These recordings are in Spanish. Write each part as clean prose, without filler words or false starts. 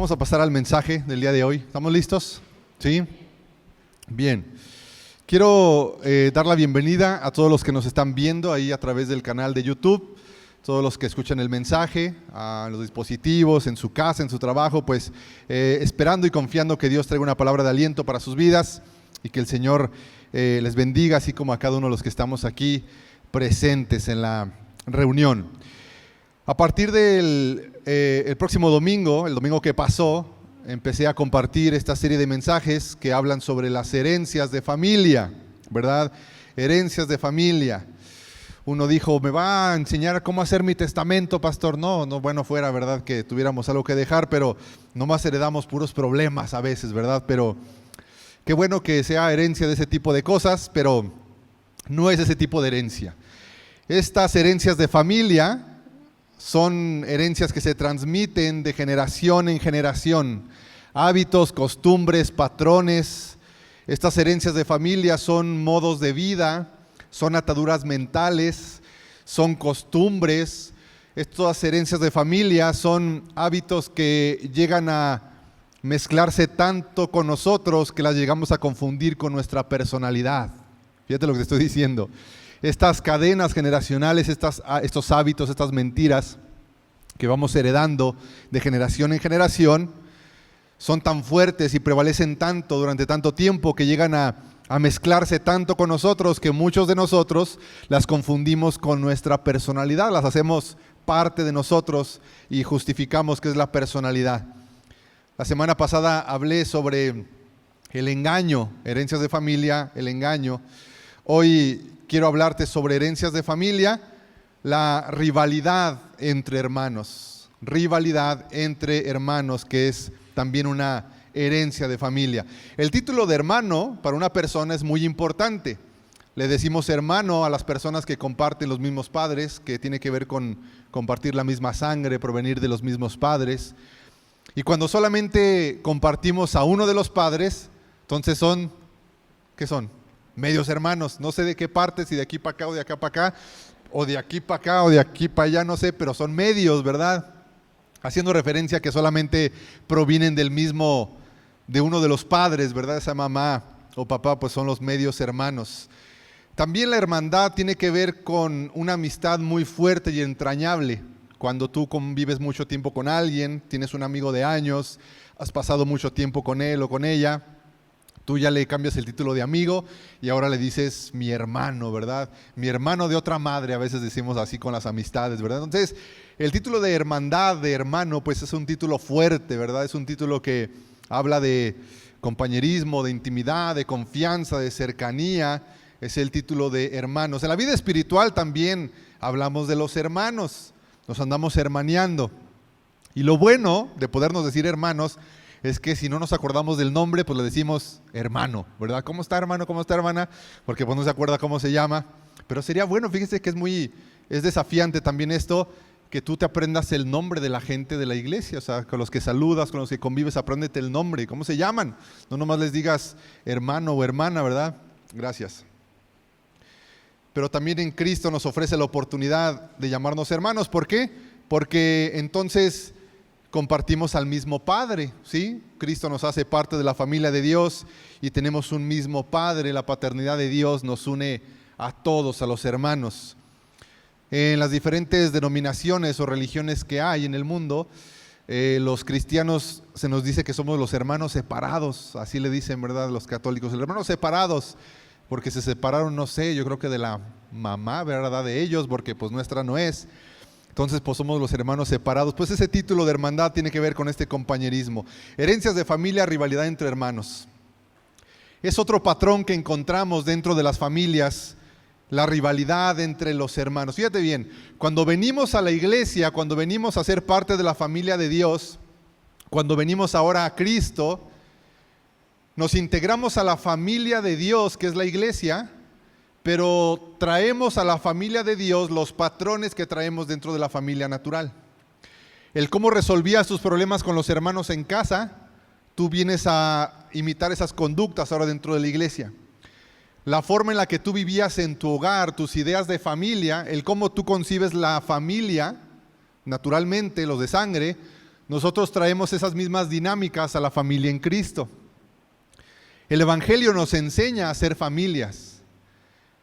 Vamos a pasar al mensaje del día de hoy. ¿Estamos listos? ¿Sí? Bien. Quiero dar la bienvenida a todos los que nos están viendo ahí a través del canal de YouTube, todos los que escuchan el mensaje, a los dispositivos, en su casa, en su trabajo, pues esperando y confiando que Dios traiga una palabra de aliento para sus vidas y que el Señor les bendiga, así como a cada uno de los que estamos aquí presentes en la reunión. A partir del el próximo domingo, el domingo que pasó, empecé a compartir esta serie de mensajes que hablan sobre las herencias de familia, ¿verdad? Herencias de familia. Uno dijo, ¿me va a enseñar cómo hacer mi testamento, pastor? No, bueno fuera, ¿verdad? Que tuviéramos algo que dejar, pero nomás heredamos puros problemas a veces, ¿verdad? Pero qué bueno que sea herencia de ese tipo de cosas, pero no es ese tipo de herencia. Estas herencias de familia son herencias que se transmiten de generación en generación. Hábitos, costumbres, patrones. Estas herencias de familia son modos de vida, son ataduras mentales, son costumbres. Estas herencias de familia son hábitos que llegan a mezclarse tanto con nosotros que las llegamos a confundir con nuestra personalidad. Fíjate lo que te estoy diciendo. Estas cadenas generacionales, estos hábitos, estas mentiras que vamos heredando de generación en generación, son tan fuertes y prevalecen tanto durante tanto tiempo que llegan a mezclarse tanto con nosotros que muchos de nosotros las confundimos con nuestra personalidad, las hacemos parte de nosotros y justificamos que es la personalidad. La semana pasada hablé sobre el engaño, herencias de familia, el engaño. Hoy quiero hablarte sobre herencias de familia, la rivalidad entre hermanos. Rivalidad entre hermanos, que es también una herencia de familia. El título de hermano para una persona es muy importante. Le decimos hermano a las personas que comparten los mismos padres, que tiene que ver con compartir la misma sangre, provenir de los mismos padres. Y cuando solamente compartimos a uno de los padres, entonces ¿qué son? Medios hermanos, no sé de qué parte, si de aquí para acá o de acá para acá, o de aquí para acá o de aquí para allá, no sé, pero son medios, ¿verdad? Haciendo referencia a que solamente provienen del mismo, de uno de los padres, ¿verdad? Esa mamá o papá, pues son los medios hermanos. También la hermandad tiene que ver con una amistad muy fuerte y entrañable. Cuando tú convives mucho tiempo con alguien, tienes un amigo de años, has pasado mucho tiempo con él o con ella, tú ya le cambias el título de amigo y ahora le dices mi hermano, ¿verdad? Mi hermano de otra madre, a veces decimos así con las amistades, ¿verdad? Entonces, el título de hermandad, de hermano, pues es un título fuerte, ¿verdad? Es un título que habla de compañerismo, de intimidad, de confianza, de cercanía. Es el título de hermanos. En la vida espiritual también hablamos de los hermanos, nos andamos hermaneando. Y lo bueno de podernos decir hermanos es que si no nos acordamos del nombre, pues le decimos hermano, ¿verdad? ¿Cómo está hermano? ¿Cómo está hermana? Porque pues no se acuerda cómo se llama. Pero sería bueno, fíjese que es desafiante también esto, que tú te aprendas el nombre de la gente de la iglesia, o sea, con los que saludas, con los que convives, apréndete el nombre, ¿cómo se llaman? No nomás les digas hermano o hermana, ¿verdad? Gracias. Pero también en Cristo nos ofrece la oportunidad de llamarnos hermanos. ¿Por qué? Porque entonces compartimos al mismo Padre, ¿sí? Cristo nos hace parte de la familia de Dios y tenemos un mismo Padre. La paternidad de Dios nos une a todos, a los hermanos. En las diferentes denominaciones o religiones que hay en el mundo, los cristianos se nos dice que somos los hermanos separados, así le dicen, ¿verdad? Los católicos, los hermanos separados, porque se separaron, no sé, yo creo que de la mamá, ¿verdad? De ellos, porque pues nuestra no es. Entonces pues somos los hermanos separados. Pues ese título de hermandad tiene que ver con este compañerismo. Herencias de familia, rivalidad entre hermanos. Es otro patrón que encontramos dentro de las familias, la rivalidad entre los hermanos. Fíjate bien, cuando venimos a la iglesia, cuando venimos a ser parte de la familia de Dios, cuando venimos ahora a Cristo, nos integramos a la familia de Dios, que es la iglesia, pero traemos a la familia de Dios los patrones que traemos dentro de la familia natural. El cómo resolvías tus problemas con los hermanos en casa, tú vienes a imitar esas conductas ahora dentro de la iglesia. La forma en la que tú vivías en tu hogar, tus ideas de familia, el cómo tú concibes la familia, naturalmente, los de sangre, nosotros traemos esas mismas dinámicas a la familia en Cristo. El Evangelio nos enseña a ser familias.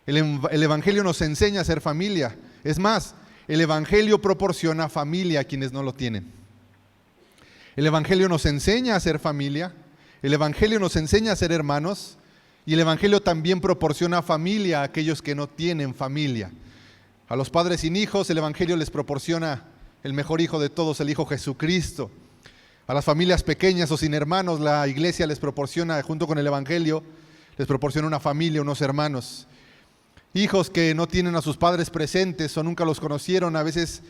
El Evangelio nos enseña a ser familia. Es más, el Evangelio proporciona familia a quienes no lo tienen. El Evangelio nos enseña a ser familia. El Evangelio nos enseña a ser hermanos. Y el Evangelio también proporciona familia a aquellos que no tienen familia. A los padres sin hijos, el Evangelio les proporciona el mejor hijo de todos, el Hijo Jesucristo. A las familias pequeñas o sin hermanos, la iglesia les proporciona, junto con el Evangelio, les proporciona una familia, unos hermanos. Hijos que no tienen a sus padres presentes o nunca los conocieron, a veces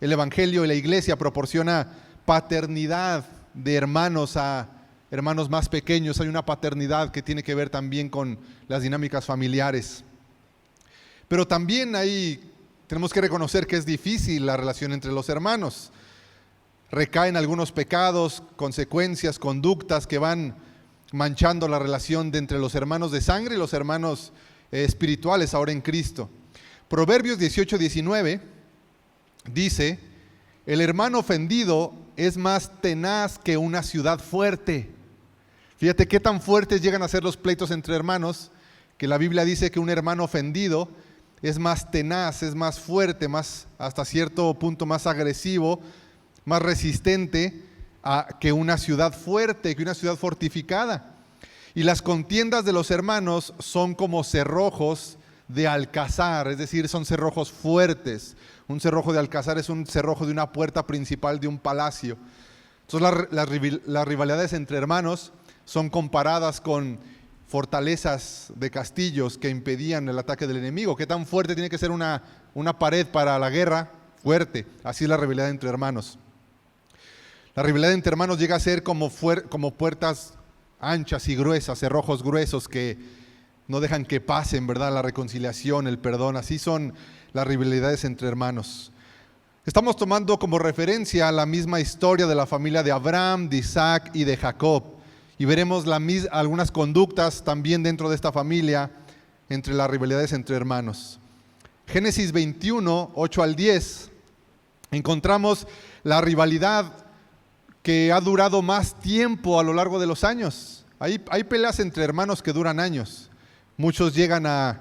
el Evangelio y la iglesia proporciona paternidad de hermanos a hermanos más pequeños. Hay una paternidad que tiene que ver también con las dinámicas familiares. Pero también tenemos que reconocer que es difícil la relación entre los hermanos. Recaen algunos pecados, consecuencias, conductas que van manchando la relación entre los hermanos de sangre y los hermanos espirituales ahora en Cristo. Proverbios 18:19 dice: el hermano ofendido es más tenaz que una ciudad fuerte. Fíjate qué tan fuertes llegan a ser los pleitos entre hermanos, que la Biblia dice que un hermano ofendido es más tenaz, es más fuerte, más, hasta cierto punto más agresivo, más resistente que una ciudad fuerte, que una ciudad fortificada. Y las contiendas de los hermanos son como cerrojos de alcázar, es decir, son cerrojos fuertes. Un cerrojo de alcázar es un cerrojo de una puerta principal de un palacio. Entonces las rivalidades entre hermanos son comparadas con fortalezas de castillos que impedían el ataque del enemigo. ¿Qué tan fuerte tiene que ser una pared para la guerra? Fuerte. Así es la rivalidad entre hermanos. La rivalidad entre hermanos llega a ser como puertas anchas y gruesas, cerrojos gruesos que no dejan que pasen, ¿verdad?, la reconciliación, el perdón. Así son las rivalidades entre hermanos. Estamos tomando como referencia la misma historia de la familia de Abraham, de Isaac y de Jacob. Y veremos algunas conductas también dentro de esta familia entre las rivalidades entre hermanos. Génesis 21, 8 al 10, encontramos la rivalidad que ha durado más tiempo a lo largo de los años. Hay peleas entre hermanos que duran años. Muchos llegan a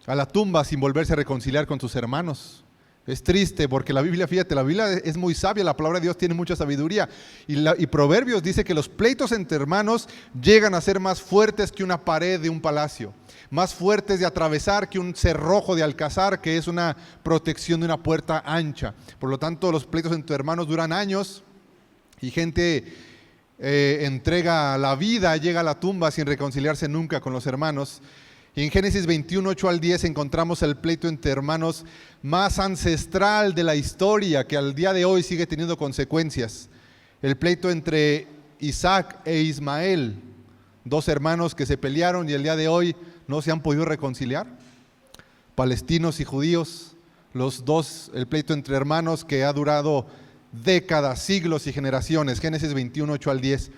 la tumba sin volverse a reconciliar con sus hermanos. Es triste porque la Biblia, fíjate, la Biblia es muy sabia, la palabra de Dios tiene mucha sabiduría. Y Proverbios dice que los pleitos entre hermanos llegan a ser más fuertes que una pared de un palacio, más fuertes de atravesar que un cerrojo de alcázar, que es una protección de una puerta ancha. Por lo tanto, los pleitos entre hermanos duran años y gente entrega la vida, llega a la tumba sin reconciliarse nunca con los hermanos. Y en Génesis 21, 8 al 10 encontramos el pleito entre hermanos más ancestral de la historia, que al día de hoy sigue teniendo consecuencias. El pleito entre Isaac e Ismael, dos hermanos que se pelearon y el día de hoy no se han podido reconciliar. Palestinos y judíos, los dos, el pleito entre hermanos que ha durado décadas, siglos y generaciones. Génesis 21, 8 al 10.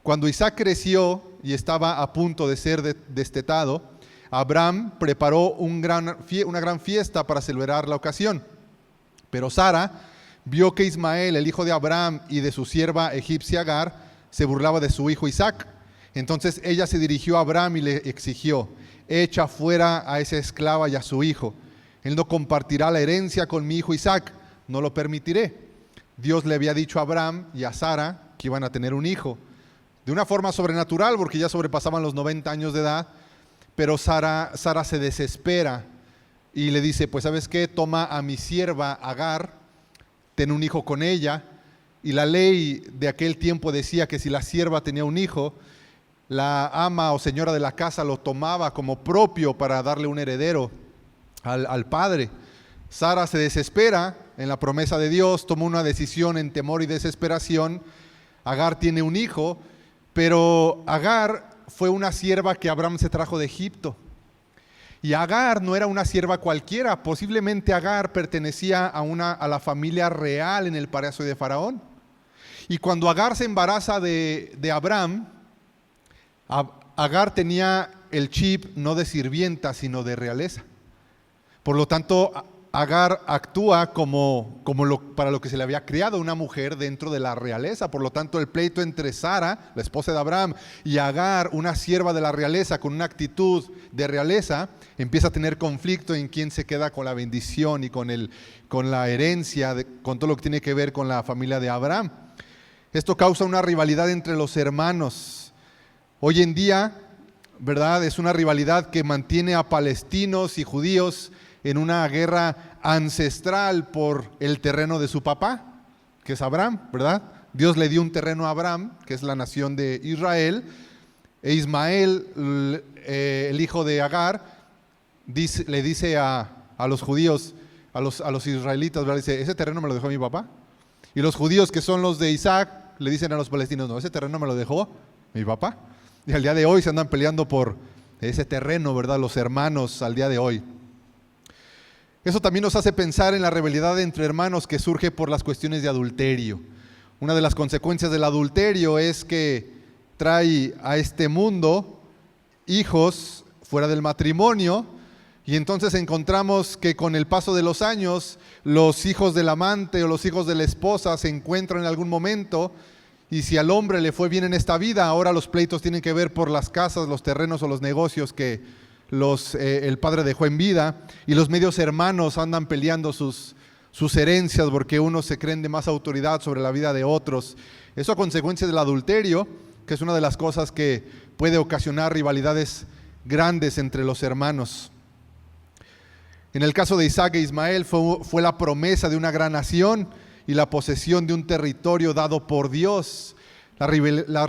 Cuando Isaac creció y estaba a punto de ser destetado, Abraham preparó una gran fiesta para celebrar la ocasión. Pero Sara vio que Ismael, el hijo de Abraham y de su sierva egipcia Agar, se burlaba de su hijo Isaac. Entonces ella se dirigió a Abraham y le exigió: echa fuera a esa esclava y a su hijo. Él no compartirá la herencia con mi hijo Isaac, no lo permitiré. Dios le había dicho a Abraham y a Sara que iban a tener un hijo. De una forma sobrenatural, porque ya sobrepasaban los 90 años de edad. Pero Sara se desespera y le dice: pues ¿sabes qué? Toma a mi sierva Agar, ten un hijo con ella. Y la ley de aquel tiempo decía que si la sierva tenía un hijo, la ama o señora de la casa lo tomaba como propio para darle un heredero al padre. Sara se desespera en la promesa de Dios, toma una decisión en temor y desesperación. Agar tiene un hijo, pero Agar fue una sierva que Abraham se trajo de Egipto. Y Agar no era una sierva cualquiera, posiblemente Agar pertenecía a la familia real en el palacio de Faraón. Y cuando Agar se embaraza de Abraham, Agar tenía el chip no de sirvienta, sino de realeza. Por lo tanto, Agar actúa para lo que se le había criado, una mujer dentro de la realeza. Por lo tanto, el pleito entre Sara, la esposa de Abraham, y Agar, una sierva de la realeza con una actitud de realeza, empieza a tener conflicto en quién se queda con la bendición y con la herencia, con todo lo que tiene que ver con la familia de Abraham. Esto causa una rivalidad entre los hermanos. Hoy en día, ¿verdad?, es una rivalidad que mantiene a palestinos y judíos en una guerra ancestral por el terreno de su papá, que es Abraham, ¿verdad? Dios le dio un terreno a Abraham, que es la nación de Israel, e Ismael, el hijo de Agar, le dice a los judíos, a los israelitas, ¿verdad? Dice, ese terreno me lo dejó mi papá. Y los judíos, que son los de Isaac, le dicen a los palestinos, no, ese terreno me lo dejó mi papá. Y al día de hoy se andan peleando por ese terreno, ¿verdad? Los hermanos al día de hoy. Eso también nos hace pensar en la rivalidad entre hermanos que surge por las cuestiones de adulterio. Una de las consecuencias del adulterio es que trae a este mundo hijos fuera del matrimonio, y entonces encontramos que con el paso de los años los hijos del amante o los hijos de la esposa se encuentran en algún momento, y si al hombre le fue bien en esta vida, ahora los pleitos tienen que ver por las casas, los terrenos o los negocios que el padre dejó en vida, y los medios hermanos andan peleando sus herencias porque unos se creen de más autoridad sobre la vida de otros. Eso a consecuencia del adulterio, que es una de las cosas que puede ocasionar rivalidades grandes entre los hermanos. En el caso de Isaac e Ismael fue la promesa de una gran nación y la posesión de un territorio dado por Dios. Las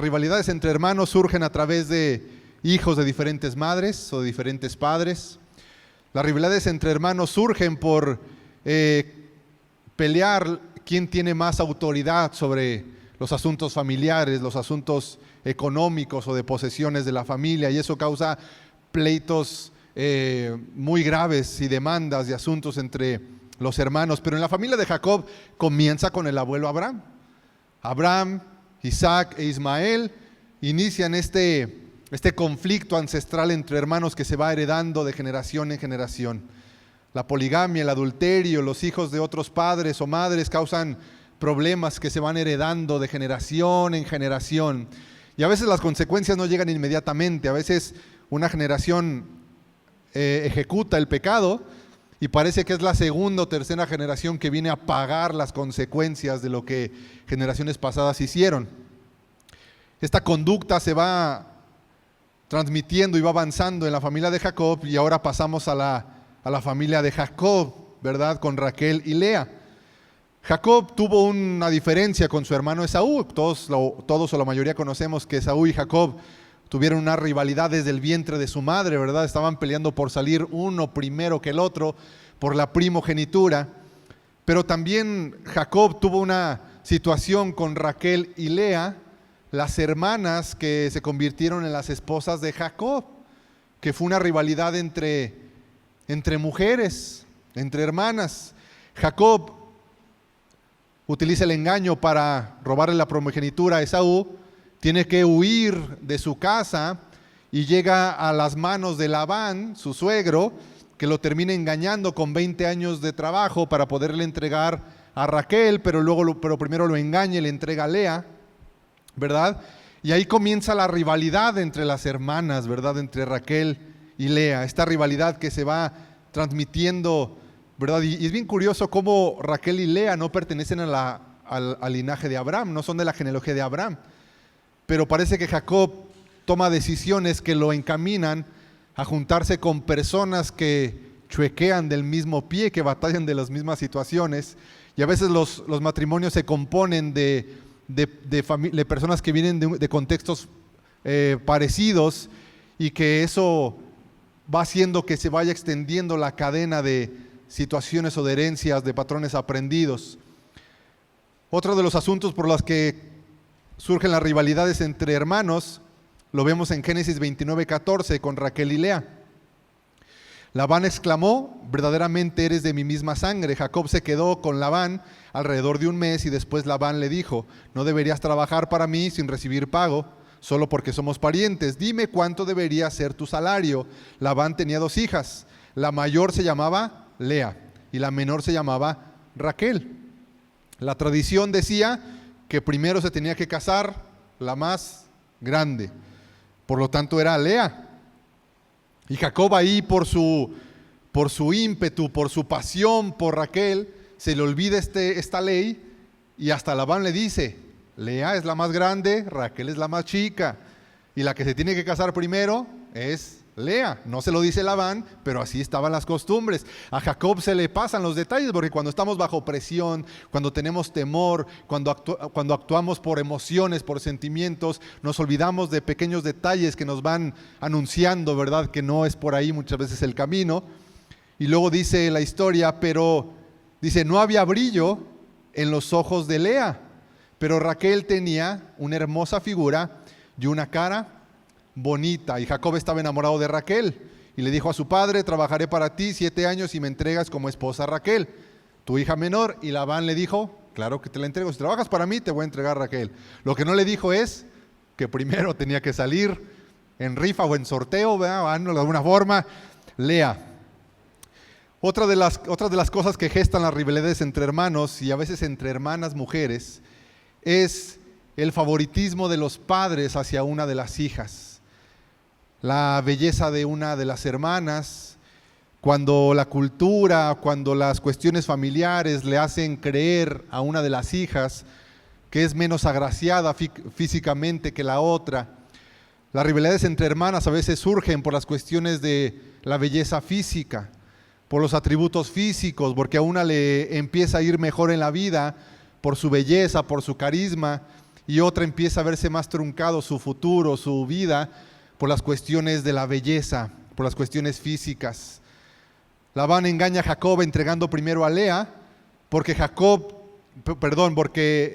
rivalidades entre hermanos surgen a través de hijos de diferentes madres o de diferentes padres. Las rivalidades entre hermanos surgen por pelear quién tiene más autoridad sobre los asuntos familiares, los asuntos económicos o de posesiones de la familia, y eso causa pleitos muy graves y demandas de asuntos entre los hermanos. Pero en la familia de Jacob comienza con el abuelo Abraham. Abraham, Isaac e Ismael inician este conflicto ancestral entre hermanos que se va heredando de generación en generación. La poligamia, el adulterio, los hijos de otros padres o madres causan problemas que se van heredando de generación en generación. Y a veces las consecuencias no llegan inmediatamente. A veces una generación ejecuta el pecado y parece que es la segunda o tercera generación que viene a pagar las consecuencias de lo que generaciones pasadas hicieron. Esta conducta se va transmitiendo y va avanzando en la familia de Jacob, y ahora pasamos a la familia de Jacob, ¿verdad?, con Raquel y Lea. Jacob tuvo una diferencia con su hermano Esaú. Todos o la mayoría conocemos que Esaú y Jacob tuvieron una rivalidad desde el vientre de su madre, ¿verdad? Estaban peleando por salir uno primero que el otro, por la primogenitura. Pero también Jacob tuvo una situación con Raquel y Lea, las hermanas que se convirtieron en las esposas de Jacob, que fue una rivalidad entre mujeres, entre hermanas. Jacob utiliza el engaño para robarle la primogenitura a Esaú, tiene que huir de su casa y llega a las manos de Labán, su suegro, que lo termina engañando con 20 años de trabajo para poderle entregar a Raquel, pero primero lo engaña y le entrega a Lea, ¿verdad? Y ahí comienza la rivalidad entre las hermanas, ¿verdad?, entre Raquel y Lea, esta rivalidad que se va transmitiendo, ¿verdad? Y es bien curioso cómo Raquel y Lea no pertenecen al linaje de Abraham, no son de la genealogía de Abraham, pero parece que Jacob toma decisiones que lo encaminan a juntarse con personas que chuequean del mismo pie, que batallan de las mismas situaciones, y a veces los matrimonios se componen de personas que vienen de contextos parecidos, y que eso va haciendo que se vaya extendiendo la cadena de situaciones o de herencias, de patrones aprendidos. Otro de los asuntos por los que surgen las rivalidades entre hermanos lo vemos en Génesis 29:14 con Raquel y Lea. Labán exclamó: verdaderamente eres de mi misma sangre. Jacob se quedó con Labán alrededor de un mes, y después Labán le dijo: no deberías trabajar para mí sin recibir pago, solo porque somos parientes. Dime cuánto debería ser tu salario. Labán tenía 2 hijas. La mayor se llamaba Lea y la menor se llamaba Raquel. La tradición decía que primero se tenía que casar la más grande, por lo tanto era Lea. Y Jacob ahí por su ímpetu, por su pasión por Raquel, se le olvida esta ley y hasta Labán le dice, Lea es la más grande, Raquel es la más chica y la que se tiene que casar primero es Lea. No se lo dice Labán, pero así estaban las costumbres. A Jacob se le pasan los detalles porque cuando estamos bajo presión, cuando tenemos temor, cuando actuamos por emociones, por sentimientos, nos olvidamos de pequeños detalles que nos van anunciando, ¿verdad? Que no es por ahí muchas veces el camino. Y luego dice la historia, pero dice, no había brillo en los ojos de Lea, pero Raquel tenía una hermosa figura y una cara bonita. Y Jacob estaba enamorado de Raquel y le dijo a su padre, trabajaré para ti 7 años y me entregas como esposa a Raquel, tu hija menor. Y Labán le dijo, claro que te la entrego, si trabajas para mí te voy a entregar a Raquel. Lo que no le dijo es que primero tenía que salir en rifa o en sorteo, ¿verdad? De alguna forma, Lea. Otra de las cosas que gestan las rivalidades entre hermanos y a veces entre hermanas mujeres es el favoritismo de los padres hacia una de las hijas. La belleza de una de las hermanas, cuando la cultura, cuando las cuestiones familiares le hacen creer a una de las hijas que es menos agraciada físicamente que la otra. Las rivalidades entre hermanas a veces surgen por las cuestiones de la belleza física, por los atributos físicos, porque a una le empieza a ir mejor en la vida por su belleza, por su carisma, y otra empieza a verse más truncado su futuro, su vida, por las cuestiones de la belleza, por las cuestiones físicas. Labán engaña a Jacob entregando primero a Lea, porque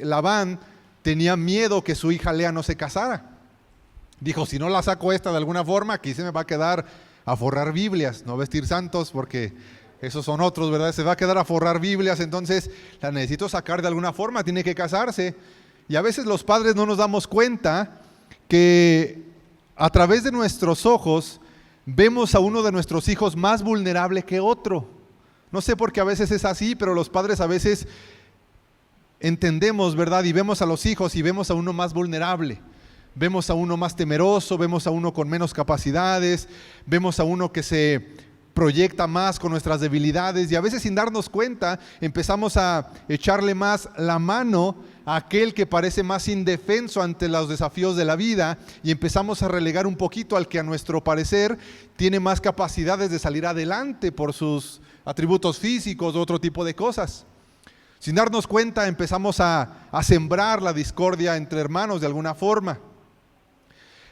Labán tenía miedo que su hija Lea no se casara. Dijo, si no la saco esta de alguna forma, aquí se me va a quedar a forrar Biblias, no vestir santos, porque esos son otros, ¿verdad? Se va a quedar a forrar Biblias, entonces la necesito sacar de alguna forma, tiene que casarse. Y a veces los padres no nos damos cuenta que a través de nuestros ojos vemos a uno de nuestros hijos más vulnerable que otro. No sé por qué a veces es así, pero los padres a veces entendemos, ¿verdad? Y vemos a los hijos y vemos a uno más vulnerable. Vemos a uno más temeroso, vemos a uno con menos capacidades, vemos a uno que se proyecta más con nuestras debilidades y a veces sin darnos cuenta empezamos a echarle más la mano a aquel que parece más indefenso ante los desafíos de la vida y empezamos a relegar un poquito al que a nuestro parecer tiene más capacidades de salir adelante por sus atributos físicos o otro tipo de cosas. Sin darnos cuenta empezamos a sembrar la discordia entre hermanos de alguna forma.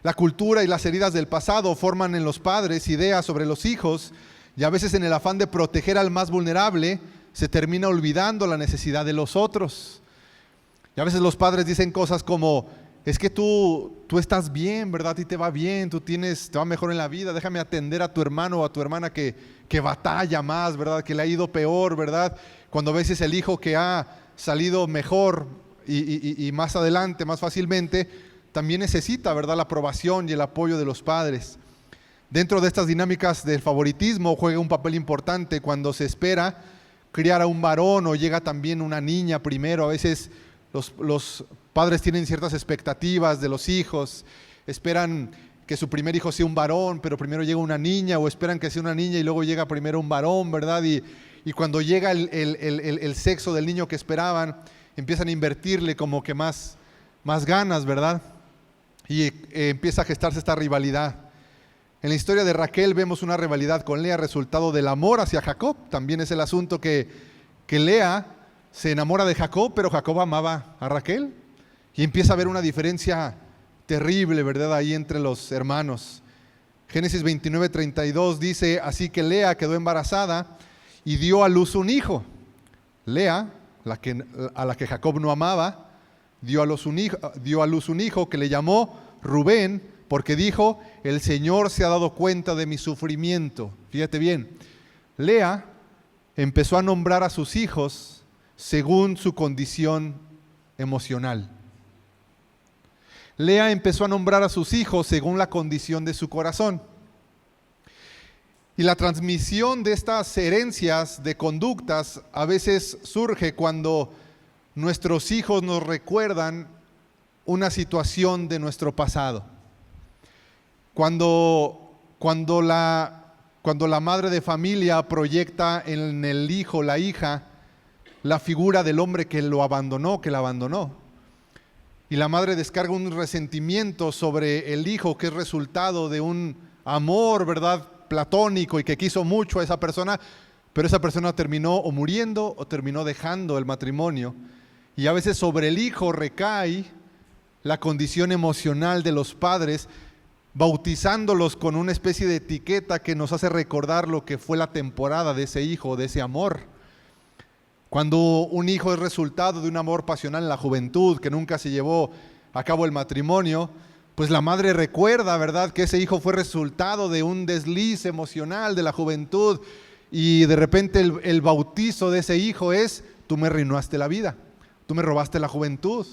La cultura y las heridas del pasado forman en los padres ideas sobre los hijos y a veces en el afán de proteger al más vulnerable se termina olvidando la necesidad de los otros. Y a veces los padres dicen cosas como, es que tú estás bien, ¿verdad? A ti te va bien, te va mejor en la vida, déjame atender a tu hermano o a tu hermana que batalla más, ¿verdad? Que le ha ido peor, ¿verdad? Cuando a veces el hijo que ha salido mejor y más adelante, más fácilmente, también necesita, ¿verdad?, la aprobación y el apoyo de los padres. Dentro de estas dinámicas del favoritismo juega un papel importante cuando se espera criar a un varón o llega también una niña primero. A veces los padres tienen ciertas expectativas de los hijos, esperan que su primer hijo sea un varón, pero primero llega una niña, o esperan que sea una niña y luego llega primero un varón, ¿verdad? Y cuando llega el sexo del niño que esperaban, empiezan a invertirle como que más ganas, ¿verdad? Y empieza a gestarse esta rivalidad. En la historia de Raquel vemos una rivalidad con Lea, resultado del amor hacia Jacob. También es el asunto que Lea se enamora de Jacob, pero Jacob amaba a Raquel. Y empieza a haber una diferencia terrible, ¿verdad?, ahí entre los hermanos. Génesis 29:32 dice, así que Lea quedó embarazada y dio a luz un hijo. Lea, a la que Jacob no amaba, dio a luz un hijo que le llamó Rubén, porque dijo, el Señor se ha dado cuenta de mi sufrimiento. Fíjate bien, Lea empezó a nombrar a sus hijos según su condición emocional. Lea empezó a nombrar a sus hijos según la condición de su corazón. Y la transmisión de estas herencias de conductas a veces surge cuando nuestros hijos nos recuerdan una situación de nuestro pasado. Cuando la madre de familia proyecta en el hijo, la hija, la figura del hombre que lo abandonó, que la abandonó. Y la madre descarga un resentimiento sobre el hijo que es resultado de un amor, ¿verdad?, platónico, y que quiso mucho a esa persona, pero esa persona terminó o muriendo o terminó dejando el matrimonio. Y a veces sobre el hijo recae la condición emocional de los padres, bautizándolos con una especie de etiqueta que nos hace recordar lo que fue la temporada de ese hijo, de ese amor. Cuando un hijo es resultado de un amor pasional en la juventud, que nunca se llevó a cabo el matrimonio, pues la madre recuerda, ¿verdad?, que ese hijo fue resultado de un desliz emocional de la juventud, y de repente el bautizo de ese hijo es: tú me arruinaste la vida, tú me robaste la juventud,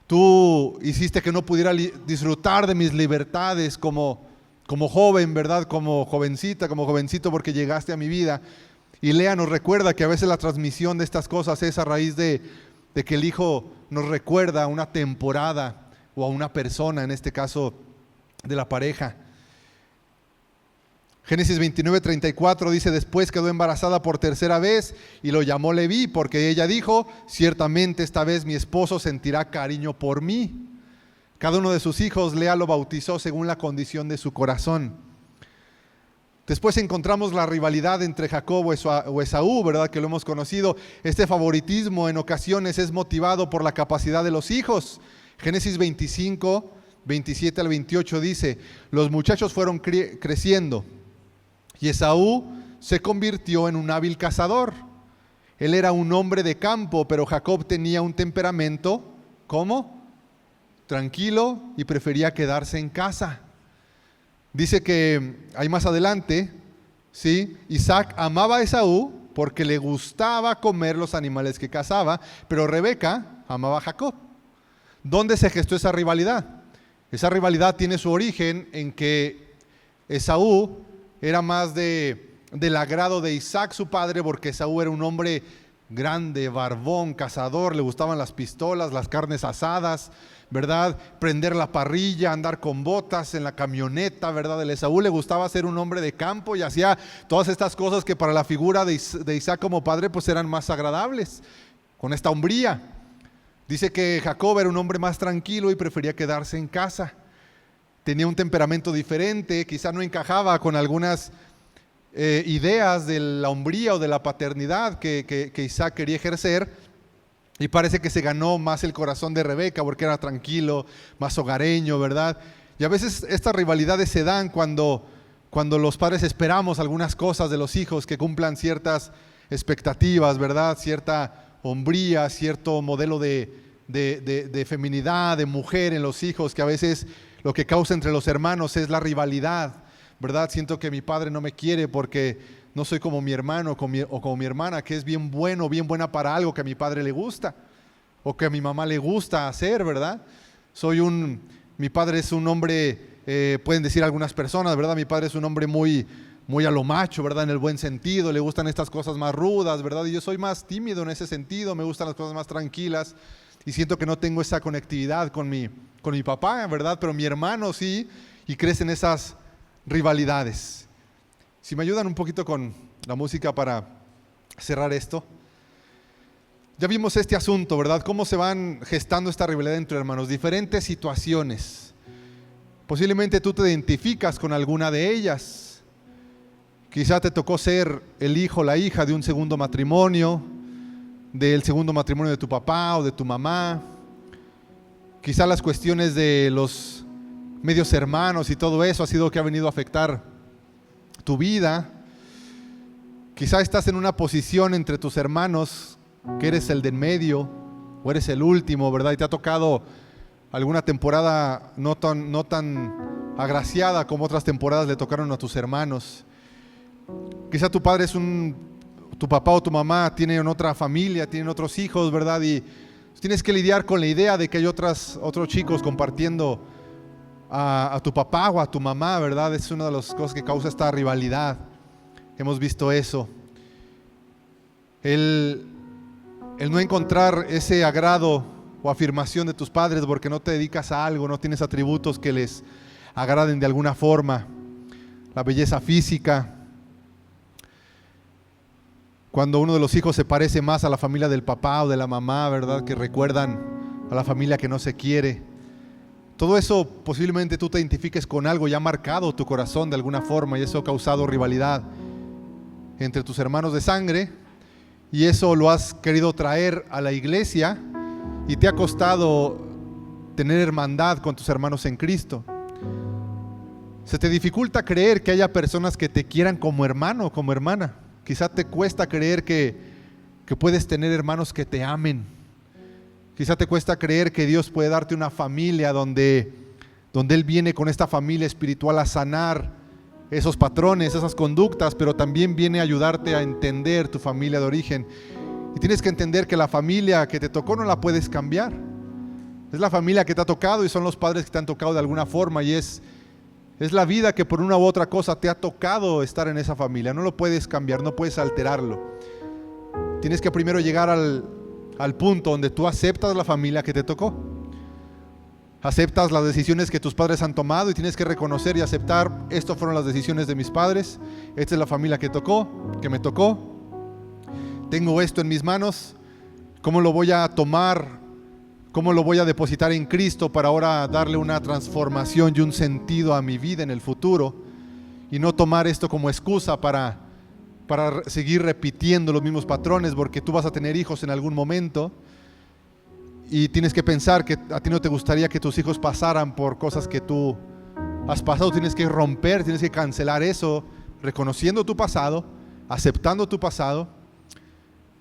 tú hiciste que no pudiera disfrutar de mis libertades como joven, ¿verdad?, como jovencita, como jovencito, porque llegaste a mi vida. Y Lea nos recuerda que a veces la transmisión de estas cosas es a raíz de que el hijo nos recuerda a una temporada o a una persona, en este caso de la pareja. Génesis 29:34 dice: después quedó embarazada por tercera vez y lo llamó Leví, porque ella dijo: ciertamente esta vez mi esposo sentirá cariño por mí. Cada uno de sus hijos Lea lo bautizó según la condición de su corazón. Después encontramos la rivalidad entre Jacob o Esaú, ¿verdad?, que lo hemos conocido. Este favoritismo en ocasiones es motivado por la capacidad de los hijos. Génesis 25, 27 al 28 dice: los muchachos fueron creciendo y Esaú se convirtió en un hábil cazador. Él era un hombre de campo, pero Jacob tenía un temperamento, ¿cómo?, tranquilo, y prefería quedarse en casa. Dice que ahí más adelante, ¿sí?, Isaac amaba a Esaú porque le gustaba comer los animales que cazaba, pero Rebeca amaba a Jacob. ¿Dónde se gestó esa rivalidad? Esa rivalidad tiene su origen en que Esaú era más del agrado de Isaac, su padre, porque Esaú era un hombre grande, barbón, cazador, le gustaban las pistolas, las carnes asadas, ¿verdad?, prender la parrilla, andar con botas en la camioneta, ¿verdad? El Esaú le gustaba ser un hombre de campo y hacía todas estas cosas que para la figura de Isaac como padre pues eran más agradables, con esta hombría. Dice que Jacob era un hombre más tranquilo y prefería quedarse en casa. Tenía un temperamento diferente, quizá no encajaba con algunas ideas de la hombría o de la paternidad que Isaac quería ejercer. Y parece que se ganó más el corazón de Rebeca porque era tranquilo, más hogareño, ¿verdad? Y a veces estas rivalidades se dan cuando los padres esperamos algunas cosas de los hijos, que cumplan ciertas expectativas, ¿verdad? Cierta hombría, cierto modelo de feminidad, de mujer en los hijos, que a veces lo que causa entre los hermanos es la rivalidad, ¿verdad? Siento que mi padre no me quiere porque no soy como mi hermano o como mi hermana, que es bien bueno, bien buena para algo que a mi padre le gusta o que a mi mamá le gusta hacer, ¿verdad? Mi padre es un hombre, pueden decir algunas personas, ¿verdad? Mi padre es un hombre muy a lo macho, ¿verdad? En el buen sentido, le gustan estas cosas más rudas, ¿verdad? Y yo soy más tímido en ese sentido, me gustan las cosas más tranquilas y siento que no tengo esa conectividad con mi papá, ¿verdad? Pero mi hermano sí, y crecen esas rivalidades. Si me ayudan un poquito con la música para cerrar esto. Ya vimos este asunto, ¿verdad? Cómo se van gestando esta rivalidad entre hermanos, diferentes situaciones. Posiblemente tú te identificas con alguna de ellas. Quizá te tocó ser el hijo o la hija de un segundo matrimonio, del segundo matrimonio de tu papá o de tu mamá. Quizá las cuestiones de los medios hermanos y todo eso ha sido que ha venido a afectar tu vida. Quizá estás en una posición entre tus hermanos que eres el de en medio o eres el último, ¿verdad? Y te ha tocado alguna temporada no tan agraciada como otras temporadas le tocaron a tus hermanos. Quizá tu padre tu papá o tu mamá tienen otra familia, tienen otros hijos, ¿verdad? Y tienes que lidiar con la idea de que hay otros chicos compartiendo a tu papá o a tu mamá, ¿verdad? Es una de las cosas que causa esta rivalidad. Hemos visto eso. El no encontrar ese agrado o afirmación de tus padres porque no te dedicas a algo, no tienes atributos que les agraden de alguna forma. La belleza física. Cuando uno de los hijos se parece más a la familia del papá o de la mamá, ¿verdad? Que recuerdan a la familia que no se quiere. Todo eso posiblemente tú te identifiques con algo ya marcado tu corazón de alguna forma, y eso ha causado rivalidad entre tus hermanos de sangre, y eso lo has querido traer a la iglesia y te ha costado tener hermandad con tus hermanos en Cristo. Se te dificulta creer que haya personas que te quieran como hermano o como hermana. Quizá te cuesta creer que puedes tener hermanos que te amen. Quizá te cuesta creer que Dios puede darte una familia donde Él viene con esta familia espiritual a sanar esos patrones, esas conductas, pero también viene a ayudarte a entender tu familia de origen. Y tienes que entender que la familia que te tocó no la puedes cambiar. Es la familia que te ha tocado y son los padres que te han tocado de alguna forma, y es la vida que por una u otra cosa te ha tocado estar en esa familia. No lo puedes cambiar, no puedes alterarlo. Tienes que primero llegar al punto donde tú aceptas la familia que te tocó. Aceptas las decisiones que tus padres han tomado y tienes que reconocer y aceptar: estas fueron las decisiones de mis padres, esta es la familia que me tocó. Tengo esto en mis manos, ¿cómo lo voy a tomar? ¿Cómo lo voy a depositar en Cristo para ahora darle una transformación y un sentido a mi vida en el futuro? Y no tomar esto como excusa para seguir repitiendo los mismos patrones, porque tú vas a tener hijos en algún momento y tienes que pensar que a ti no te gustaría que tus hijos pasaran por cosas que tú has pasado. Tienes que romper, tienes que cancelar eso, reconociendo tu pasado, aceptando tu pasado,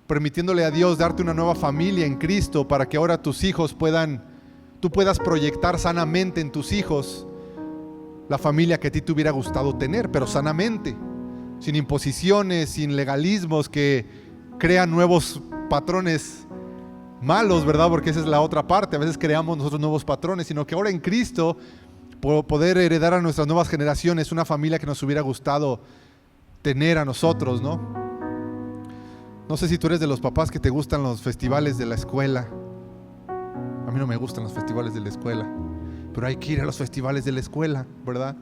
permitiéndole a Dios darte una nueva familia en Cristo para que ahora tus hijos tú puedas proyectar sanamente en tus hijos la familia que a ti te hubiera gustado tener, pero sanamente, sin imposiciones, sin legalismos que crean nuevos patrones malos, ¿verdad? Porque esa es la otra parte. A veces creamos nosotros nuevos patrones, sino que ahora en Cristo poder heredar a nuestras nuevas generaciones una familia que nos hubiera gustado tener a nosotros, ¿no? No sé si tú eres de los papás que te gustan los festivales de la escuela. A mí no me gustan los festivales de la escuela, pero hay que ir a los festivales de la escuela, ¿verdad?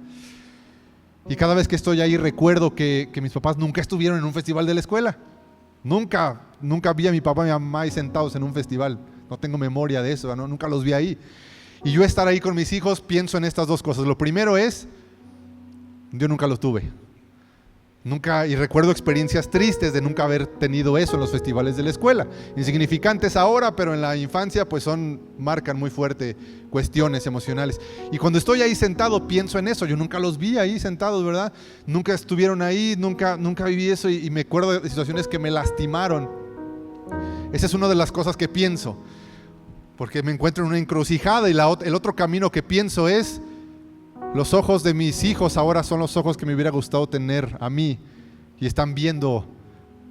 Y cada vez que estoy ahí recuerdo que mis papás nunca estuvieron en un festival de la escuela. Nunca vi a mi papá y mi mamá ahí sentados en un festival. No tengo memoria de eso, ¿no? Nunca los vi ahí. Y yo estar ahí con mis hijos, pienso en estas dos cosas. Lo primero es, yo nunca los tuve. Nunca, y recuerdo experiencias tristes de nunca haber tenido eso en los festivales de la escuela. Insignificantes ahora, pero en la infancia pues marcan muy fuerte cuestiones emocionales. Y cuando estoy ahí sentado pienso en eso. Yo nunca los vi ahí sentados, ¿verdad? Nunca estuvieron ahí, nunca viví eso, y me acuerdo de situaciones que me lastimaron. Esa es una de las cosas que pienso, porque me encuentro en una encrucijada, y el otro camino que pienso es: los ojos de mis hijos ahora son los ojos que me hubiera gustado tener a mí, y están viendo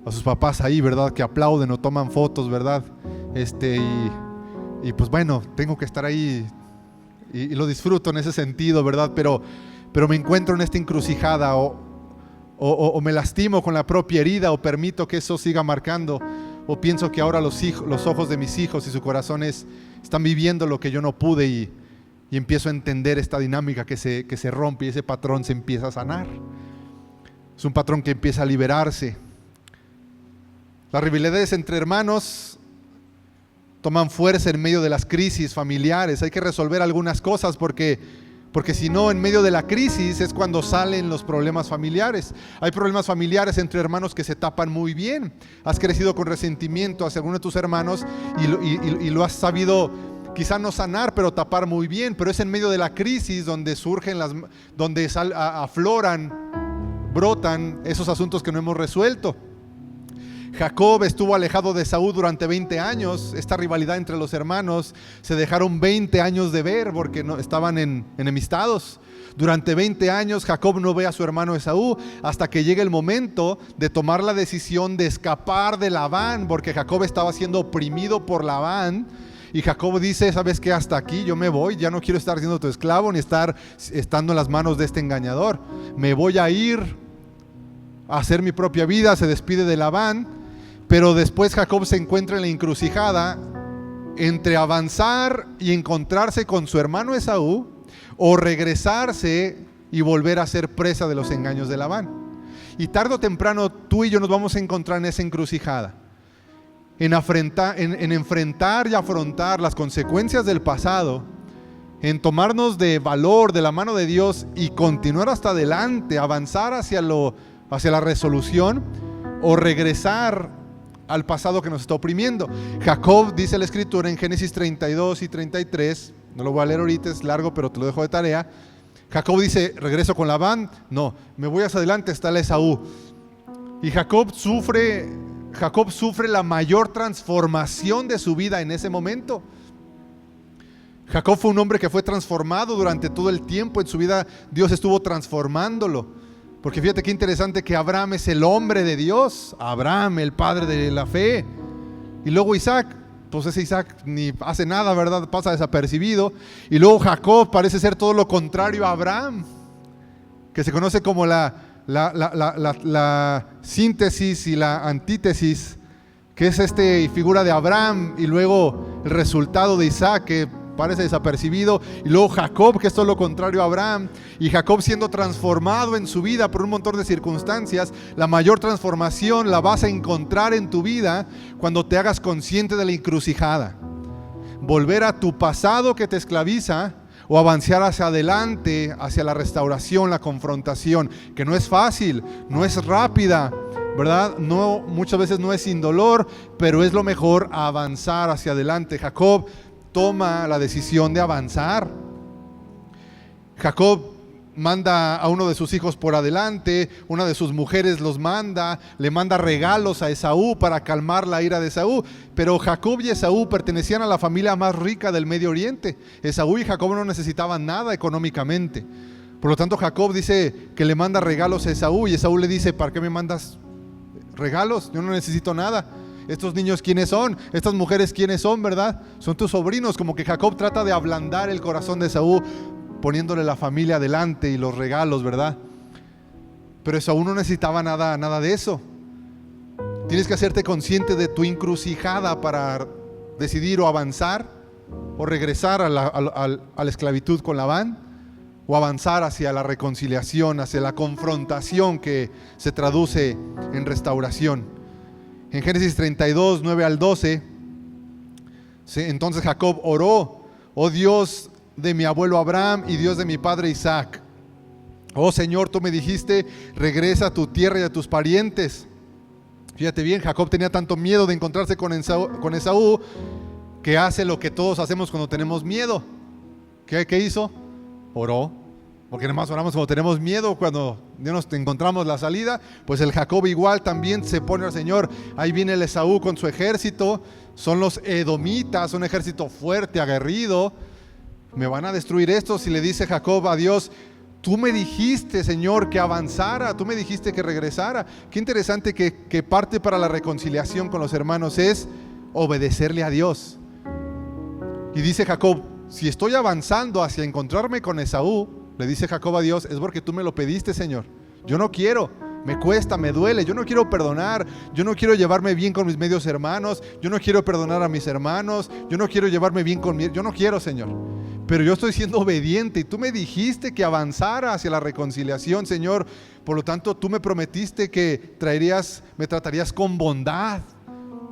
a sus papás ahí, ¿verdad? Que aplauden o toman fotos, ¿verdad? Y pues bueno, tengo que estar ahí y lo disfruto en ese sentido, ¿verdad? Pero me encuentro en esta encrucijada, o me lastimo con la propia herida, o permito que eso siga marcando, o pienso que ahora los ojos de mis hijos y su corazón están viviendo lo que yo no pude, y empiezo a entender esta dinámica que se rompe, y ese patrón se empieza a sanar. Es un patrón que empieza a liberarse. Las rivalidades entre hermanos toman fuerza en medio de las crisis familiares. Hay que resolver algunas cosas porque si no, en medio de la crisis es cuando salen los problemas familiares. Hay problemas familiares entre hermanos que se tapan muy bien. Has crecido con resentimiento hacia alguno de tus hermanos y lo has sabido quizá no sanar, pero tapar muy bien. Pero es en medio de la crisis donde surgen afloran, brotan esos asuntos que no hemos resuelto. Jacob estuvo alejado de Esaú durante 20 años. Esta rivalidad entre los hermanos, se dejaron 20 años de ver porque no, estaban enemistados. Durante 20 años Jacob no ve a su hermano Esaú, hasta que llega el momento de tomar la decisión de escapar de Labán, porque Jacob estaba siendo oprimido por Labán. Y Jacob dice, ¿sabes qué? Hasta aquí yo me voy, ya no quiero estar siendo tu esclavo ni estar estando en las manos de este engañador. Me voy a ir a hacer mi propia vida. Se despide de Labán, pero después Jacob se encuentra en la encrucijada entre avanzar y encontrarse con su hermano Esaú, o regresarse y volver a ser presa de los engaños de Labán. Y tarde o temprano tú y yo nos vamos a encontrar en esa encrucijada, en enfrentar y afrontar las consecuencias del pasado, en tomarnos de valor de la mano de Dios y continuar hasta adelante, avanzar hacia la resolución, o regresar al pasado que nos está oprimiendo. Jacob, dice la escritura en Génesis 32 y 33, no lo voy a leer ahorita, es largo, pero te lo dejo de tarea. Jacob dice, regreso con Labán, no, me voy hacia adelante, está el Esaú. Y Jacob sufre la mayor transformación de su vida en ese momento. Jacob fue un hombre que fue transformado durante todo el tiempo en su vida. Dios estuvo transformándolo. Porque fíjate qué interesante que Abraham es el hombre de Dios, Abraham, el padre de la fe. Y luego Isaac, pues ese Isaac ni hace nada, ¿verdad? Pasa desapercibido. Y luego Jacob parece ser todo lo contrario a Abraham, que se conoce como la síntesis y la antítesis, que es figura de Abraham, y luego el resultado de Isaac, que parece desapercibido, y luego Jacob, que es todo lo contrario a Abraham. Y Jacob siendo transformado en su vida por un montón de circunstancias. La mayor transformación la vas a encontrar en tu vida cuando te hagas consciente de la encrucijada. Volver a tu pasado que te esclaviza, o avanzar hacia adelante, hacia la restauración, la confrontación, que no es fácil, no es rápida, ¿verdad? No, muchas veces no es indolor, pero es lo mejor, avanzar hacia adelante. Jacob toma la decisión de avanzar. Jacob manda a uno de sus hijos por adelante, una de sus mujeres le manda regalos a Esaú para calmar la ira de Esaú. Pero Jacob y Esaú pertenecían a la familia más rica del Medio Oriente. Esaú y Jacob no necesitaban nada económicamente. Por lo tanto, Jacob dice que le manda regalos a Esaú, y Esaú le dice, ¿para qué me mandas regalos? Yo no necesito nada. Estos niños, ¿quiénes son? Estas mujeres, ¿quiénes son, verdad? Son tus sobrinos. Como que Jacob trata de ablandar el corazón de Esaú, poniéndole la familia adelante y los regalos, ¿verdad? Pero Esaú no necesitaba nada de eso. Tienes que hacerte consciente de tu encrucijada para decidir o avanzar, o regresar a la esclavitud con Labán, o avanzar hacia la reconciliación, hacia la confrontación que se traduce en restauración. En Génesis 32, 9 al 12, entonces Jacob oró: oh Dios de mi abuelo Abraham y Dios de mi padre Isaac, oh Señor, tú me dijiste, regresa a tu tierra y a tus parientes. Fíjate bien, Jacob tenía tanto miedo de encontrarse con Esaú, que hace lo que todos hacemos cuando tenemos miedo. ¿Qué hizo? Oró. Porque nada más oramos cuando tenemos miedo, cuando ya nos encontramos la salida. Pues el Jacob igual también se pone al Señor. Ahí viene el Esaú con su ejército. Son los edomitas, un ejército fuerte, aguerrido. Me van a destruir estos. Y le dice Jacob a Dios: tú me dijiste, Señor, que avanzara, tú me dijiste que regresara. Qué interesante que parte para la reconciliación con los hermanos es obedecerle a Dios. Y dice Jacob: si estoy avanzando hacia encontrarme con Esaú, le dice Jacob a Dios, es porque tú me lo pediste, Señor. Yo no quiero, me cuesta, me duele, yo no quiero perdonar, yo no quiero llevarme bien con mis medios hermanos, yo no quiero perdonar a mis hermanos, yo no quiero llevarme bien yo no quiero, Señor. Pero yo estoy siendo obediente y tú me dijiste que avanzara hacia la reconciliación, Señor. Por lo tanto, tú me prometiste que me tratarías con bondad.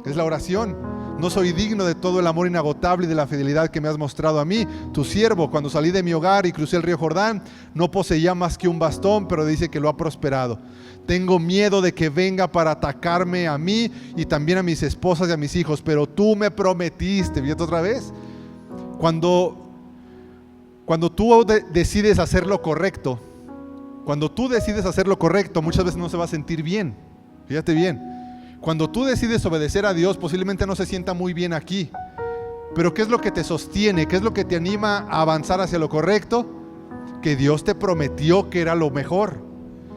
Es la oración. No soy digno de todo el amor inagotable y de la fidelidad que me has mostrado a mí, tu siervo. Cuando salí de mi hogar y crucé el río Jordán, no poseía más que un bastón, pero dice que lo ha prosperado. Tengo miedo de que venga para atacarme a mí y también a mis esposas y a mis hijos, pero tú me prometiste. ¿Fíjate otra vez? Cuando tú decides hacer lo correcto, muchas veces no se va a sentir bien. Fíjate bien. Cuando tú decides obedecer a Dios, posiblemente no se sienta muy bien aquí. Pero ¿qué es lo que te sostiene? ¿Qué es lo que te anima a avanzar hacia lo correcto? Que Dios te prometió que era lo mejor.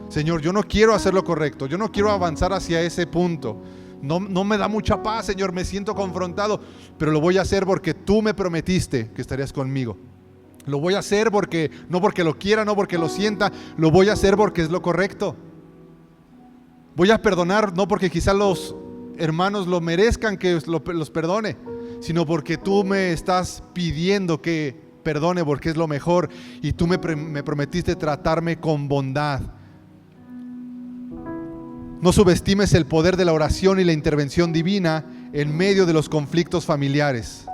Señor, yo no quiero hacer lo correcto, yo no quiero avanzar hacia ese punto. No me da mucha paz, Señor, me siento confrontado, pero lo voy a hacer porque tú me prometiste que estarías conmigo. Lo voy a hacer porque, no porque lo quiera, no porque lo sienta, lo voy a hacer porque es lo correcto. Voy a perdonar, no porque quizá los hermanos lo merezcan que los perdone, sino porque tú me estás pidiendo que perdone porque es lo mejor y tú me prometiste tratarme con bondad. No subestimes el poder de la oración y la intervención divina en medio de los conflictos familiares.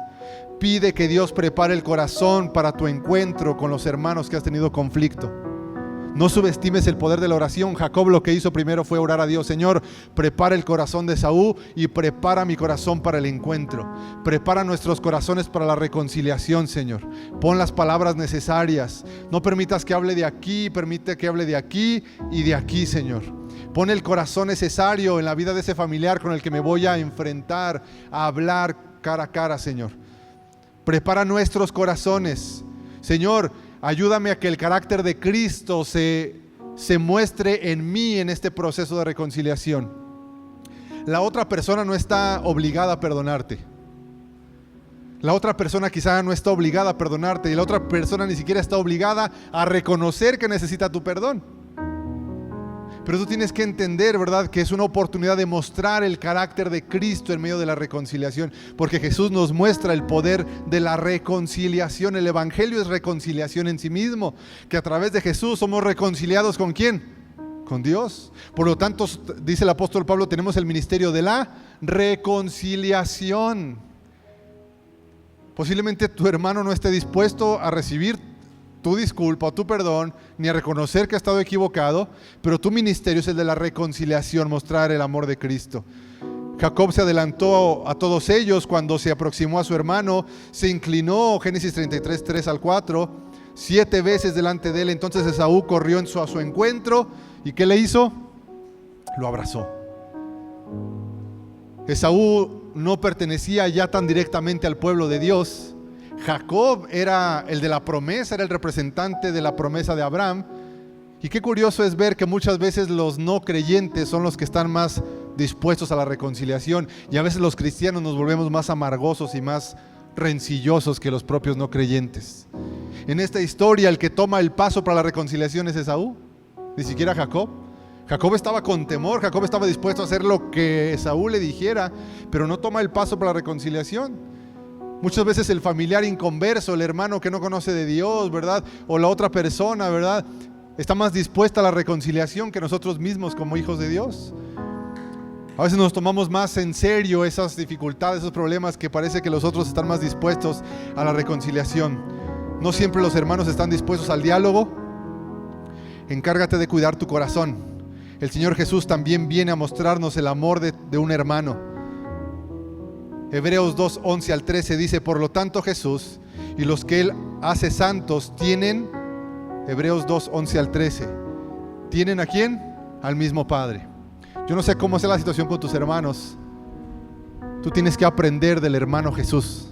Pide que Dios prepare el corazón para tu encuentro con los hermanos que has tenido conflicto. No subestimes el poder de la oración. Jacob lo que hizo primero fue orar a Dios: Señor, prepara el corazón de Esaú y prepara mi corazón para el encuentro. Prepara nuestros corazones para la reconciliación, Señor. Pon las palabras necesarias. No permitas que hable de aquí, permite que hable de aquí y de aquí, Señor. Pon el corazón necesario en la vida de ese familiar con el que me voy a enfrentar, a hablar cara a cara, Señor. Prepara nuestros corazones, Señor. Ayúdame a que el carácter de Cristo se muestre en mí en este proceso de reconciliación. La otra persona no está obligada a perdonarte. La otra persona quizá no está obligada a perdonarte y la otra persona ni siquiera está obligada a reconocer que necesita tu perdón. Pero tú tienes que entender, ¿verdad?, que es una oportunidad de mostrar el carácter de Cristo en medio de la reconciliación, porque Jesús nos muestra el poder de la reconciliación. El Evangelio es reconciliación en sí mismo, que a través de Jesús somos reconciliados ¿con quién? Con Dios. Por lo tanto, dice el apóstol Pablo, tenemos el ministerio de la reconciliación. Posiblemente tu hermano no esté dispuesto a recibir tu disculpa o tu perdón, ni a reconocer que ha estado equivocado, pero tu ministerio es el de la reconciliación, mostrar el amor de Cristo. Jacob se adelantó a todos ellos cuando se aproximó a su hermano, se inclinó, Génesis 33, 3 al 4, 7 veces delante de él. Entonces Esaú corrió a su encuentro, ¿y qué le hizo? Lo abrazó. Esaú no pertenecía ya tan directamente al pueblo de Dios. Jacob era el de la promesa, era el representante de la promesa de Abraham. Y qué curioso es ver que muchas veces los no creyentes son los que están más dispuestos a la reconciliación, y a veces los cristianos nos volvemos más amargosos y más rencillosos que los propios no creyentes. En esta historia el que toma el paso para la reconciliación es Esaú, ni siquiera Jacob. Jacob estaba con temor, Jacob estaba dispuesto a hacer lo que Esaú le dijera, pero no toma el paso para la reconciliación. Muchas veces el familiar inconverso, el hermano que no conoce de Dios, ¿verdad?, o la otra persona, ¿verdad?, está más dispuesta a la reconciliación que nosotros mismos como hijos de Dios. A veces nos tomamos más en serio esas dificultades, esos problemas, que parece que los otros están más dispuestos a la reconciliación. No siempre los hermanos están dispuestos al diálogo. Encárgate de cuidar tu corazón. El Señor Jesús también viene a mostrarnos el amor de un hermano. Hebreos 2, 11 al 13 dice: por lo tanto Jesús y los que Él hace santos tienen, Hebreos 2, 11 al 13, ¿tienen a quién? Al mismo Padre. Yo no sé cómo es la situación con tus hermanos. Tú tienes que aprender del hermano Jesús.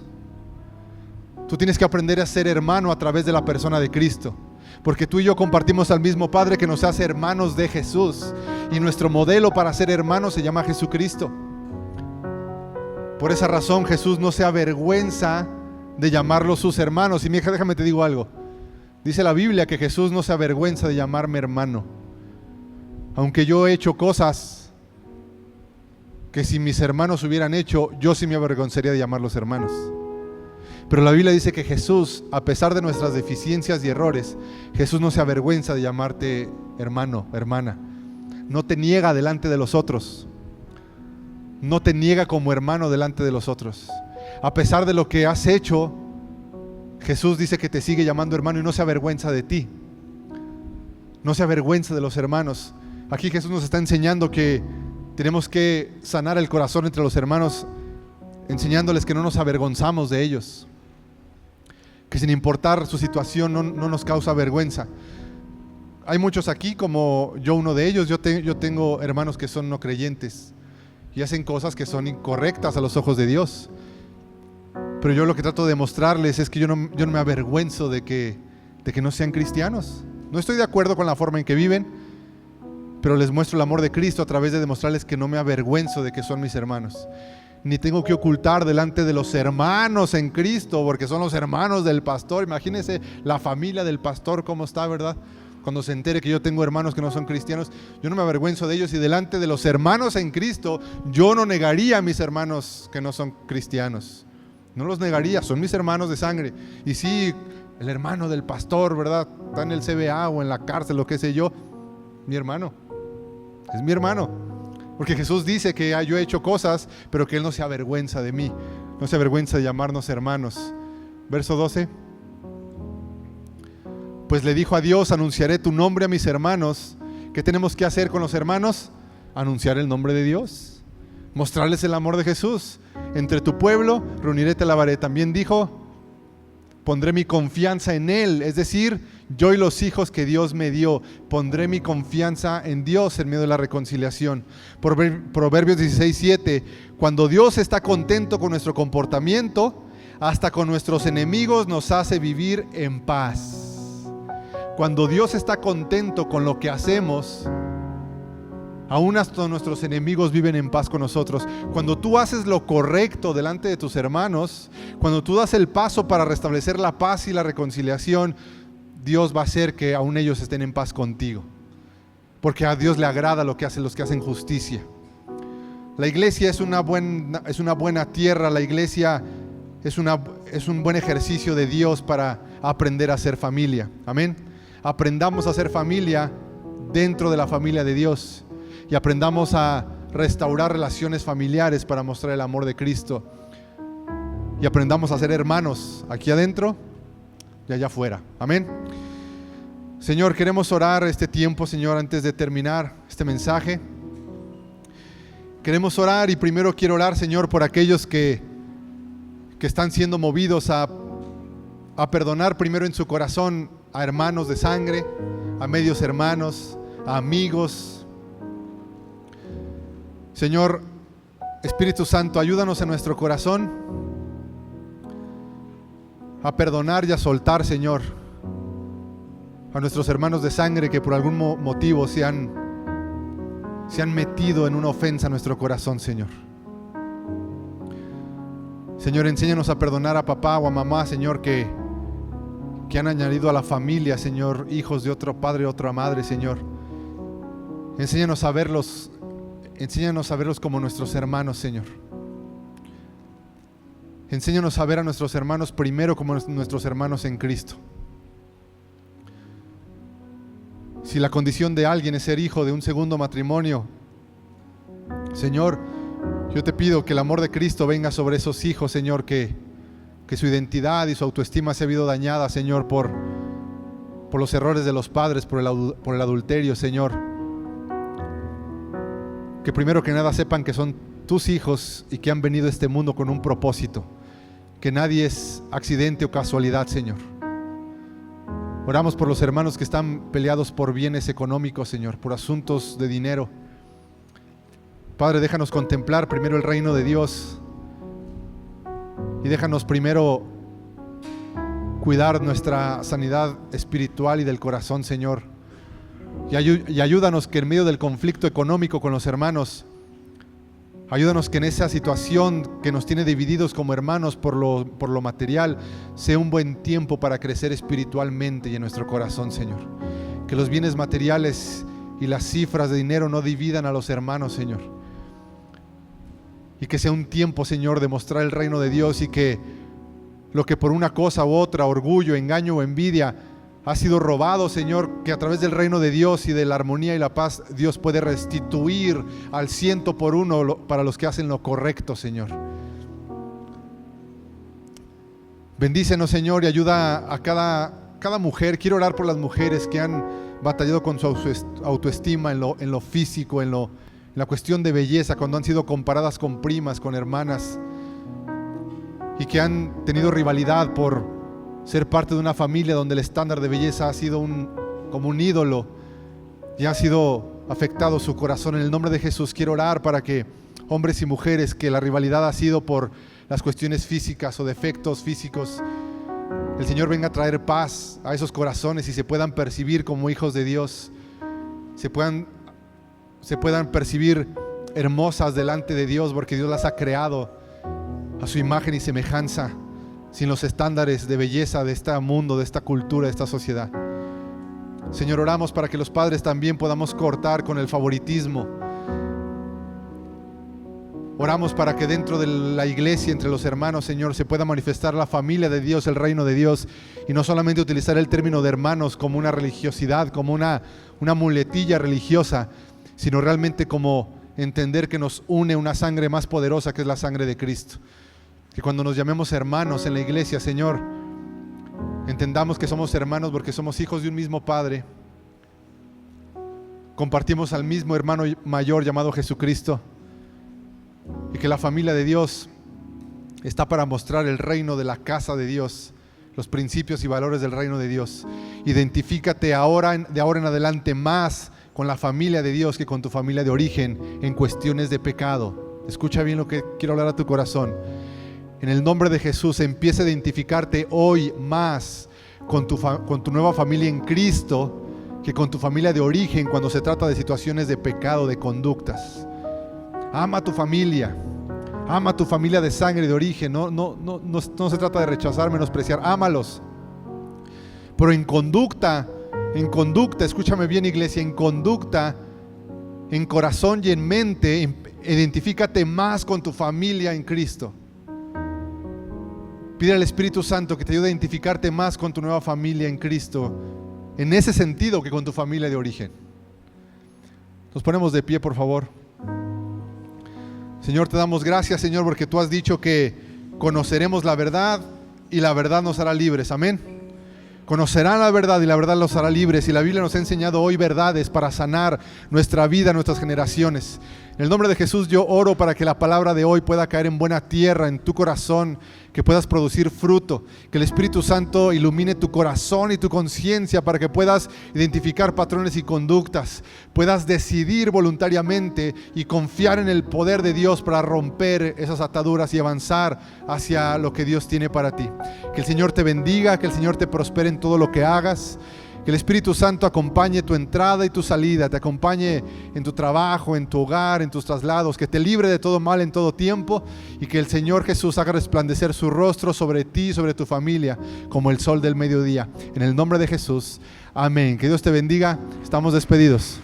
Tú tienes que aprender a ser hermano a través de la persona de Cristo, porque tú y yo compartimos al mismo Padre que nos hace hermanos de Jesús, y nuestro modelo para ser hermanos se llama Jesucristo. Por esa razón Jesús no se avergüenza de llamarlos sus hermanos. Y mija, déjame te digo algo. Dice la Biblia que Jesús no se avergüenza de llamarme hermano. Aunque yo he hecho cosas que si mis hermanos hubieran hecho, yo sí me avergonzaría de llamarlos hermanos. Pero la Biblia dice que Jesús, a pesar de nuestras deficiencias y errores, Jesús no se avergüenza de llamarte hermano, hermana. No te niega delante de los otros. No te niega como hermano delante de los otros. A pesar de lo que has hecho, Jesús dice que te sigue llamando hermano y no se avergüenza de ti. No se avergüenza de los hermanos. Aquí Jesús nos está enseñando que tenemos que sanar el corazón entre los hermanos, enseñándoles que no nos avergonzamos de ellos, que sin importar su situación no nos causa vergüenza. Hay muchos aquí, como yo uno de ellos. Yo tengo hermanos que son no creyentes y hacen cosas que son incorrectas a los ojos de Dios. Pero yo lo que trato de mostrarles es que yo no me avergüenzo de que no sean cristianos. No estoy de acuerdo con la forma en que viven, pero les muestro el amor de Cristo a través de demostrarles que no me avergüenzo de que son mis hermanos. Ni tengo que ocultar delante de los hermanos en Cristo, porque son los hermanos del pastor. Imagínense la familia del pastor cómo está, ¿verdad? Cuando se entere que yo tengo hermanos que no son cristianos, yo no me avergüenzo de ellos, y delante de los hermanos en Cristo, yo no negaría a mis hermanos que no son cristianos. No los negaría, son mis hermanos de sangre. Y sí, el hermano del pastor, ¿verdad? Está en el CBA o en la cárcel, lo que sé yo. Mi hermano, es mi hermano. Porque Jesús dice que yo he hecho cosas, pero que Él no se avergüenza de mí. No se avergüenza de llamarnos hermanos. Verso 12. Pues le dijo a Dios: anunciaré tu nombre a mis hermanos. ¿Qué tenemos que hacer con los hermanos? Anunciar el nombre de Dios, mostrarles el amor de Jesús. Entre tu pueblo reuniré, te alabaré. También dijo: pondré mi confianza en Él, es decir, yo y los hijos que Dios me dio. Pondré mi confianza en Dios en medio de la reconciliación. Proverbios 16:7. Cuando Dios está contento con nuestro comportamiento, hasta con nuestros enemigos nos hace vivir en paz. Cuando Dios está contento con lo que hacemos, aún hasta nuestros enemigos viven en paz con nosotros. Cuando tú haces lo correcto delante de tus hermanos, cuando tú das el paso para restablecer la paz y la reconciliación, Dios va a hacer que aún ellos estén en paz contigo, porque a Dios le agrada lo que hacen los que hacen justicia. La iglesia es una buena tierra. La iglesia es un buen ejercicio de Dios para aprender a ser familia. Amén. Aprendamos a ser familia dentro de la familia de Dios, y aprendamos a restaurar relaciones familiares para mostrar el amor de Cristo, y aprendamos a ser hermanos aquí adentro y allá afuera. Amén. Señor, queremos orar este tiempo, Señor, antes de terminar este mensaje. Queremos orar, y primero quiero orar, Señor, por aquellos que están siendo movidos a perdonar primero en su corazón a hermanos de sangre, a medios hermanos, a amigos. Señor, Espíritu Santo, ayúdanos en nuestro corazón a perdonar y a soltar, Señor, a nuestros hermanos de sangre que por algún motivo se han metido en una ofensa a nuestro corazón, Señor. Señor, enséñanos a perdonar a papá o a mamá, Señor, que han añadido a la familia, Señor, hijos de otro padre o otra madre, Señor. Enséñanos a verlos como nuestros hermanos, Señor. Enséñanos a ver a nuestros hermanos primero como nuestros hermanos en Cristo. Si la condición de alguien es ser hijo de un segundo matrimonio, Señor, yo te pido que el amor de Cristo venga sobre esos hijos, Señor, que su identidad y su autoestima se ha visto dañada, Señor, por los errores de los padres, por el adulterio, Señor. Que primero que nada sepan que son tus hijos y que han venido a este mundo con un propósito, que nadie es accidente o casualidad, Señor. Oramos por los hermanos que están peleados por bienes económicos, Señor, por asuntos de dinero. Padre, déjanos contemplar primero el reino de Dios, y déjanos primero cuidar nuestra sanidad espiritual y del corazón, Señor. Y ayúdanos que en medio del conflicto económico con los hermanos, ayúdanos que en esa situación que nos tiene divididos como hermanos por lo material, sea un buen tiempo para crecer espiritualmente y en nuestro corazón, Señor. Que los bienes materiales y las cifras de dinero no dividan a los hermanos, Señor. Y que sea un tiempo, Señor, de mostrar el reino de Dios, y que lo que por una cosa u otra, orgullo, engaño o envidia, ha sido robado, Señor, que a través del reino de Dios y de la armonía y la paz, Dios puede restituir al 100% para los que hacen lo correcto, Señor. Bendícenos, Señor, y ayuda a cada mujer. Quiero orar por las mujeres que han batallado con su autoestima en lo físico, en la cuestión de belleza, cuando han sido comparadas con primas, con hermanas, y que han tenido rivalidad por ser parte de una familia donde el estándar de belleza ha sido como un ídolo, y ha sido afectado su corazón. En el nombre de Jesús quiero orar para que hombres y mujeres que la rivalidad ha sido por las cuestiones físicas o defectos físicos, el Señor venga a traer paz a esos corazones y se puedan percibir como hijos de Dios, se puedan se puedan percibir hermosas delante de Dios, porque Dios las ha creado a su imagen y semejanza, sin los estándares de belleza de este mundo, de esta cultura, de esta sociedad. Señor, oramos para que los padres también podamos cortar con el favoritismo. Oramos para que dentro de la iglesia, entre los hermanos, Señor, se pueda manifestar la familia de Dios, el reino de Dios, y no solamente utilizar el término de hermanos como una religiosidad, como una muletilla religiosa, sino realmente como entender que nos une una sangre más poderosa, que es la sangre de Cristo. Que cuando nos llamemos hermanos en la iglesia, Señor, entendamos que somos hermanos porque somos hijos de un mismo Padre. Compartimos al mismo hermano mayor llamado Jesucristo. Y que la familia de Dios está para mostrar el reino de la casa de Dios, los principios y valores del reino de Dios. Identifícate de ahora en adelante más con la familia de Dios que con tu familia de origen en cuestiones de pecado. Escucha bien lo que quiero hablar a tu corazón. En el nombre de Jesús, empieza a identificarte hoy más con tu nueva familia en Cristo que con tu familia de origen cuando se trata de situaciones de pecado, de conductas. Ama a tu familia de sangre, de origen. No se trata de rechazar, menospreciar. Ámalos. Pero en conducta, escúchame bien, iglesia, en conducta, en corazón y en mente, identifícate más con tu familia en Cristo. Pide al Espíritu Santo que te ayude a identificarte más con tu nueva familia en Cristo, en ese sentido que con tu familia de origen. Nos ponemos de pie, por favor. Señor, te damos gracias, Señor, porque tú has dicho que conoceremos la verdad y la verdad nos hará libres. Amén. Conocerán la verdad y la verdad los hará libres. Y la Biblia nos ha enseñado hoy verdades para sanar nuestra vida, nuestras generaciones. En el nombre de Jesús yo oro para que la palabra de hoy pueda caer en buena tierra, en tu corazón, que puedas producir fruto, que el Espíritu Santo ilumine tu corazón y tu conciencia para que puedas identificar patrones y conductas, puedas decidir voluntariamente y confiar en el poder de Dios para romper esas ataduras y avanzar hacia lo que Dios tiene para ti. Que el Señor te bendiga, que el Señor te prospere en todo lo que hagas. Que el Espíritu Santo acompañe tu entrada y tu salida, te acompañe en tu trabajo, en tu hogar, en tus traslados, que te libre de todo mal en todo tiempo y que el Señor Jesús haga resplandecer su rostro sobre ti y sobre tu familia como el sol del mediodía. En el nombre de Jesús, amén. Que Dios te bendiga. Estamos despedidos.